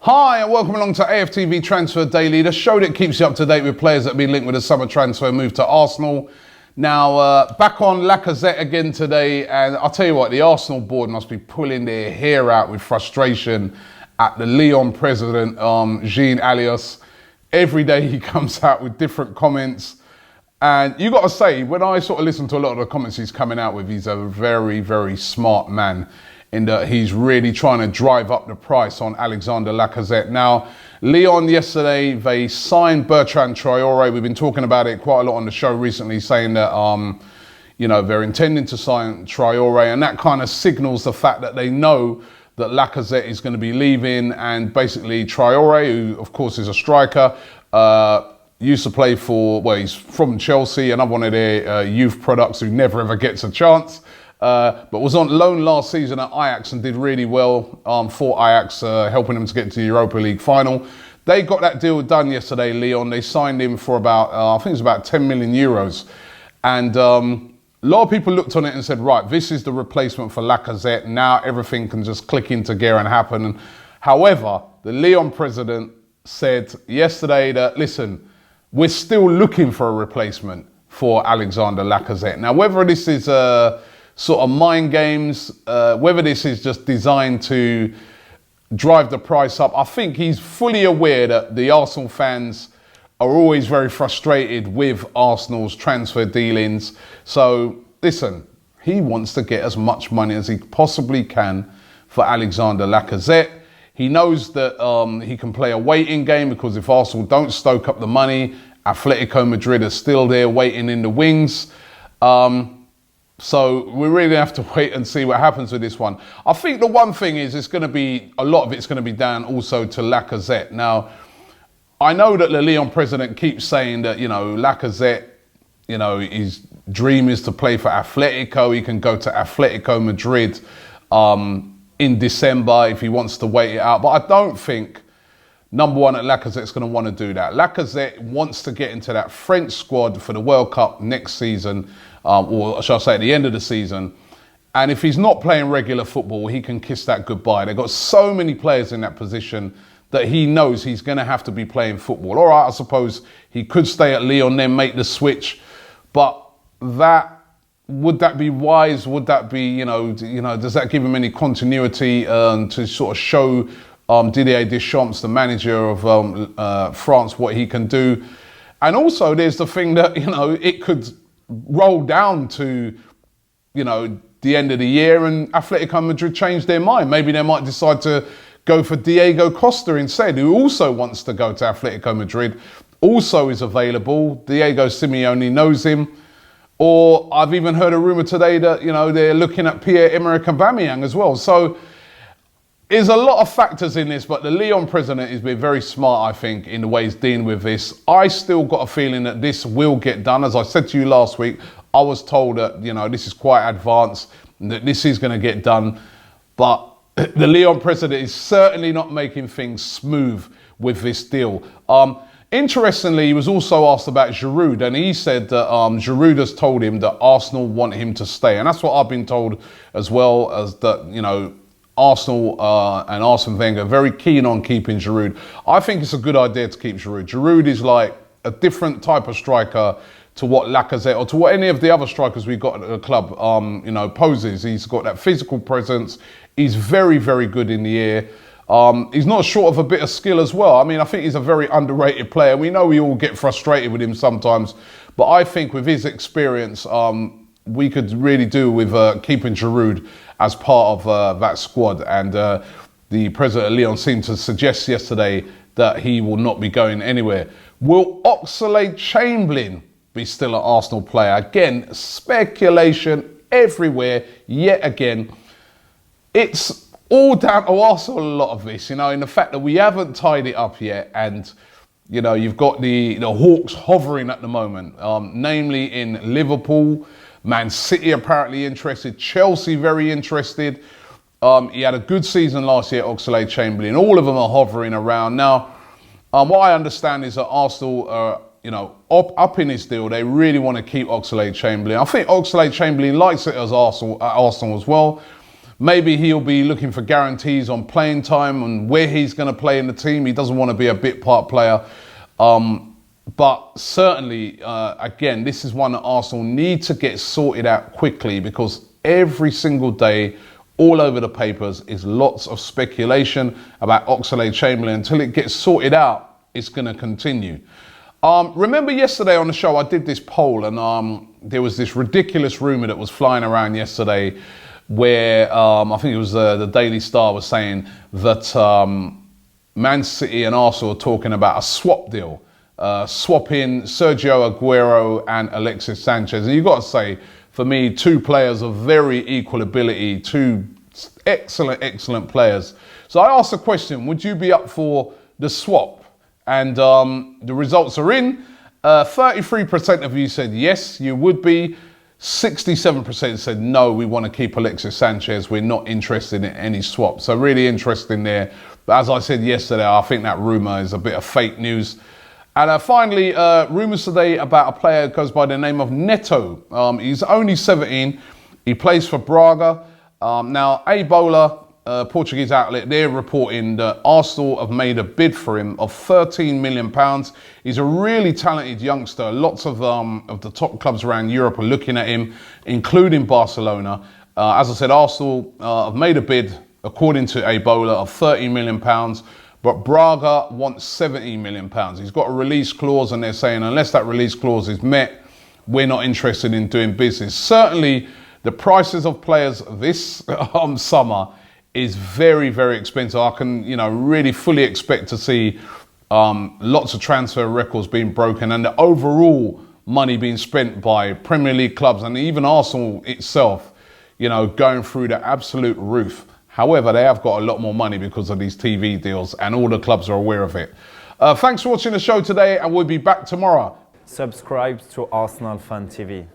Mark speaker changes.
Speaker 1: Hi and welcome along to AFTV Transfer Daily, the show that keeps you up to date with players that have been linked with a summer transfer move to Arsenal. Now, back on Lacazette again today, and I'll tell you what, the Arsenal board must be pulling their hair out with frustration at the Lyon president, Jean Alias. Every day he comes out with different comments. And you got to say, when I sort of listen to a lot of the comments he's coming out with, he's a very, very smart man in that he's really trying to drive up the price on Alexander Lacazette. Now, Lyon yesterday, they signed Bertrand Traoré. We've been talking about it quite a lot on the show recently, saying that, they're intending to sign Traoré, and that kind of signals the fact that they know that Lacazette is going to be leaving, and basically Traoré, who of course is a striker, used to play he's from Chelsea, another one of their youth products who never ever gets a chance. But was on loan last season at Ajax and did really well for Ajax, helping them to get to the Europa League final. They got that deal done yesterday, Lyon. They signed him for about, I think it was about 10 million euros. And a lot of people looked on it and said, right, this is the replacement for Lacazette. Now everything can just click into gear and happen. However, the Lyon president said yesterday that, listen, we're still looking for a replacement for Alexander Lacazette. Now, whether this is sort of mind games, whether this is just designed to drive the price up, I think he's fully aware that the Arsenal fans are always very frustrated with Arsenal's transfer dealings. So listen, he wants to get as much money as he possibly can for Alexander Lacazette. He knows that he can play a waiting game, because if Arsenal don't stoke up the money, Atletico Madrid are still there waiting in the wings. So we really have to wait and see what happens with this one. I think the one thing is a lot of it's going to be down also to Lacazette. Now, I know that the Lyon president keeps saying that, Lacazette, his dream is to play for Atletico. He can go to Atletico Madrid in December if he wants to wait it out. But I don't think, number one, that Lacazette's going to want to do that. Lacazette wants to get into that French squad for the World Cup next season, or shall I say at the end of the season. And if he's not playing regular football, he can kiss that goodbye. They've got so many players in that position that he knows he's going to have to be playing football. All right, I suppose he could stay at Lyon, then make the switch. But would that be wise? Would that be, does that give him any continuity to sort of show Didier Deschamps, the manager of France, what he can do? And also there's the thing that, it could roll down to, the end of the year and Atletico Madrid change their mind. Maybe they might decide to go for Diego Costa instead, who also wants to go to Atletico Madrid, also is available. Diego Simeone knows him. Or I've even heard a rumour today that, they're looking at Pierre-Emerick Aubameyang as well. So there's a lot of factors in this, but the Lyon president has been very smart, I think, in the way he's dealing with this. I still got a feeling that this will get done. As I said to you last week, I was told that, this is quite advanced, and that this is going to get done. But the Lyon president is certainly not making things smooth with this deal. Interestingly, he was also asked about Giroud, and he said that Giroud has told him that Arsenal want him to stay. And that's what I've been told as well, as that, Arsenal and Arsene Wenger are very keen on keeping Giroud. I think it's a good idea to keep Giroud. Giroud is like a different type of striker to what Lacazette or to what any of the other strikers we've got at the club poses. He's got that physical presence. He's very, very good in the air. He's not short of a bit of skill as well. I mean, I think he's a very underrated player. We know we all get frustrated with him sometimes, but I think with his experience, we could really do with keeping Giroud as part of that squad. And the president of Lyon seemed to suggest yesterday that he will not be going anywhere. Will Oxlade-Chamberlain be still an Arsenal player? Again, speculation everywhere, yet again. It's all down to Arsenal, a lot of this, in the fact that we haven't tied it up yet. And, you've got the Hawks hovering at the moment, namely in Liverpool. Man City apparently interested. Chelsea very interested. He had a good season last year, Oxlade-Chamberlain. All of them are hovering around. Now, what I understand is that Arsenal are, up in his deal. They really want to keep Oxlade-Chamberlain. I think Oxlade-Chamberlain likes it as Arsenal as well. Maybe he'll be looking for guarantees on playing time and where he's going to play in the team. He doesn't want to be a bit part player. But certainly, again, this is one that Arsenal need to get sorted out quickly, because every single day, all over the papers, is lots of speculation about Oxlade-Chamberlain. Until it gets sorted out, it's going to continue. Remember yesterday on the show, I did this poll, and there was this ridiculous rumour that was flying around yesterday where I think it was the Daily Star was saying that Man City and Arsenal are talking about a swap deal. Swapping Sergio Aguero and Alexis Sanchez. And you've got to say, for me, two players of very equal ability, two excellent players. So I asked the question, would you be up for the swap? And the results are in. 33% of you said yes, you would be. 67% said no, we want to keep Alexis Sanchez. We're not interested in any swap. So really interesting there. But as I said yesterday, I think that rumour is a bit of fake news. And finally, rumours today about a player who goes by the name of Neto. He's only 17. He plays for Braga. Now, A Portuguese outlet, they're reporting that Arsenal have made a bid for him of £13 million. He's a really talented youngster. Lots of the top clubs around Europe are looking at him, including Barcelona. As I said, Arsenal have made a bid, according to A of £13 million. But Braga wants £17 million. He's got a release clause, and they're saying unless that release clause is met, we're not interested in doing business. Certainly, the prices of players this summer is very, very expensive. I can, really fully expect to see lots of transfer records being broken, and the overall money being spent by Premier League clubs and even Arsenal itself, going through the absolute roof. However, they have got a lot more money because of these TV deals, and all the clubs are aware of it. Thanks for watching the show today, and we'll be back tomorrow.
Speaker 2: Subscribe to ArsenalFanTV.